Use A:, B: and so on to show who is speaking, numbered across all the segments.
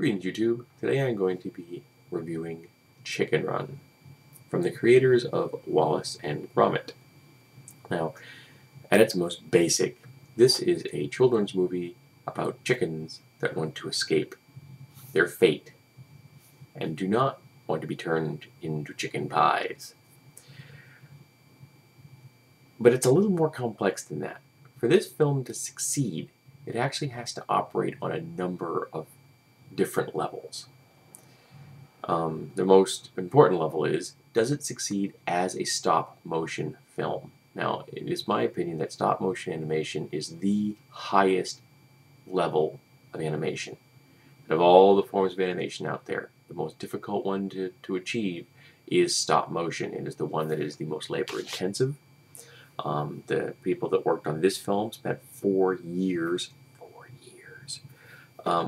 A: Greetings YouTube. Today I'm going to be reviewing Chicken Run from the creators of Wallace and Gromit. Now, at its most basic, this is a children's movie about chickens that want to escape their fate and do not want to be turned into chicken pies. But it's a little more complex than that. For this film to succeed, it actually has to operate on a number of different levels. The most important level is, does it succeed as a stop-motion film? Now, it is my opinion that stop-motion animation is the highest level of animation. Of all the forms of animation out there, the most difficult one to achieve is stop-motion. It is the one that is the most labor-intensive. The people that worked on this film spent 4 years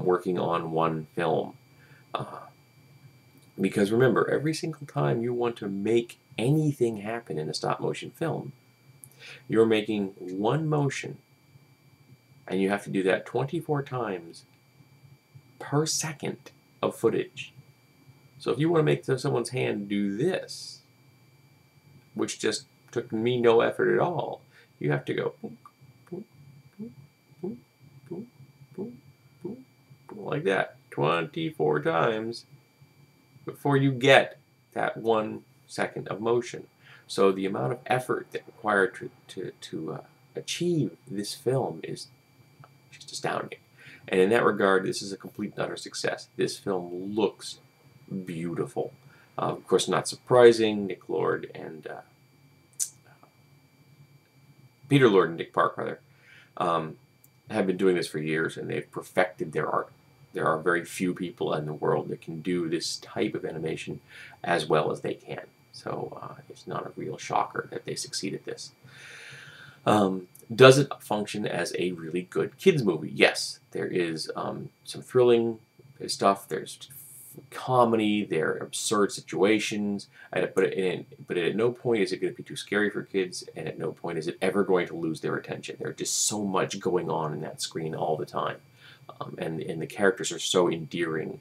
A: working on one film. Because remember, every single time you want to make anything happen in a stop-motion film, you're making one motion, and you have to do that 24 times per second of footage. So if you want to make someone's hand do this, which just took me no effort at all, you have to go boom, boom, boom, boom, boom, boom, boom, like that 24 times before you get that 1 second of motion. So the amount of effort that required to achieve this film is just astounding. And in that regard, this is a complete and utter success. This film looks beautiful. Of course, not surprising, Peter Lord and Nick Park, rather, have been doing this for years, and they've perfected their art. There are very few people in the world that can do this type of animation as well as they can. So it's not a real shocker that they succeed at this. Does it function as a really good kids movie? Yes. There is some thrilling stuff. There's comedy. There are absurd situations. But at no point is it going to be too scary for kids, and at no point is it ever going to lose their attention. There's just so much going on in that screen all the time. And the characters are so endearing.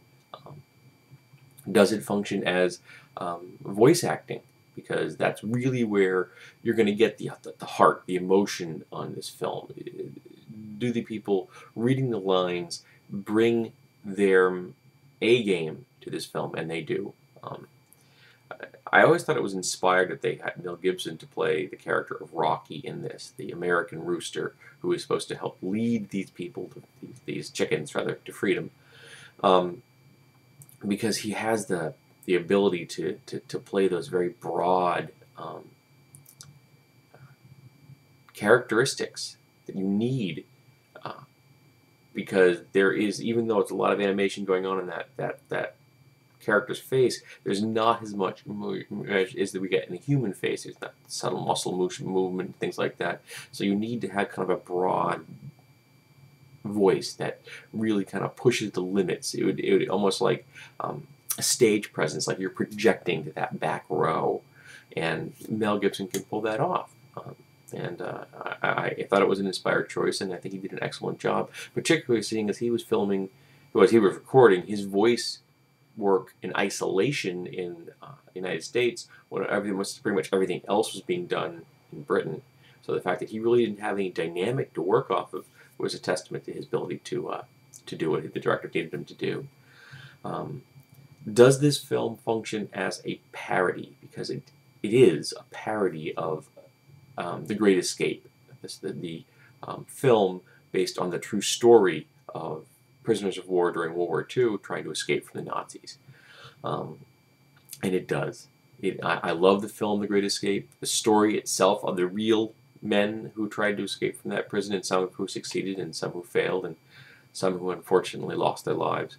A: Does it function as voice acting? Because that's really where you're going to get the heart, the emotion on this film. Do the people reading the lines bring their A game to this film? And they do. I always thought it was inspired that they had Mel Gibson to play the character of Rocky in this, the American rooster who is supposed to help lead these people, these chickens rather, to freedom, because he has the ability to play those very broad characteristics that you need, because there is, even though it's a lot of animation going on in that character's face, there's not as much as that we get in a human face. There's not subtle muscle movement, things like that. So you need to have kind of a broad voice that really kind of pushes the limits. It would almost like a stage presence, like you're projecting to that back row, and Mel Gibson can pull that off. I thought it was an inspired choice, and I think he did an excellent job, particularly seeing as he was filming, as he was recording his voice work in isolation in the United States, when pretty much everything else was being done in Britain. So the fact that he really didn't have any dynamic to work off of was a testament to his ability to do what the director needed him to do. Does this film function as a parody? Because it is a parody of The Great Escape, the film based on the true story of prisoners of war during World War II trying to escape from the Nazis. And it does. I love the film The Great Escape. The story itself of the real men who tried to escape from that prison, and some who succeeded and some who failed and some who unfortunately lost their lives,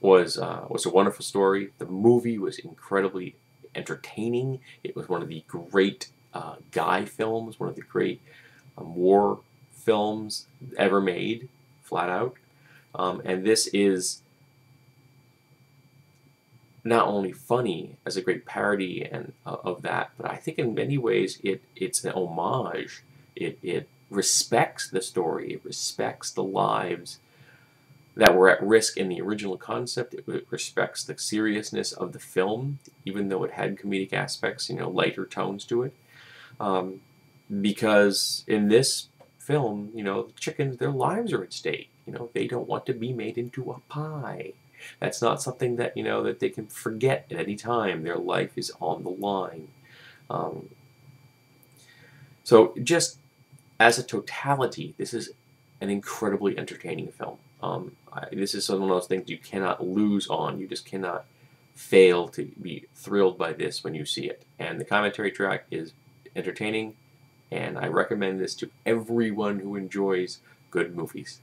A: was a wonderful story. The movie was incredibly entertaining. It was one of the great Guy films, one of the great war films ever made, flat out. And this is not only funny as a great parody of that, but I think in many ways it's an homage. It respects the story. It respects the lives that were at risk in the original concept. It respects the seriousness of the film, even though it had comedic aspects, lighter tones to it. Um, because in this film, the chickens, their lives are at stake. They don't want to be made into a pie. That's not something that, that they can forget at any time. Their life is on the line. Um, so just as a totality, this is an incredibly entertaining film. This is one of those things you cannot lose on. You just cannot fail to be thrilled by this when you see it. And the commentary track is entertaining, and I recommend this to everyone who enjoys good movies.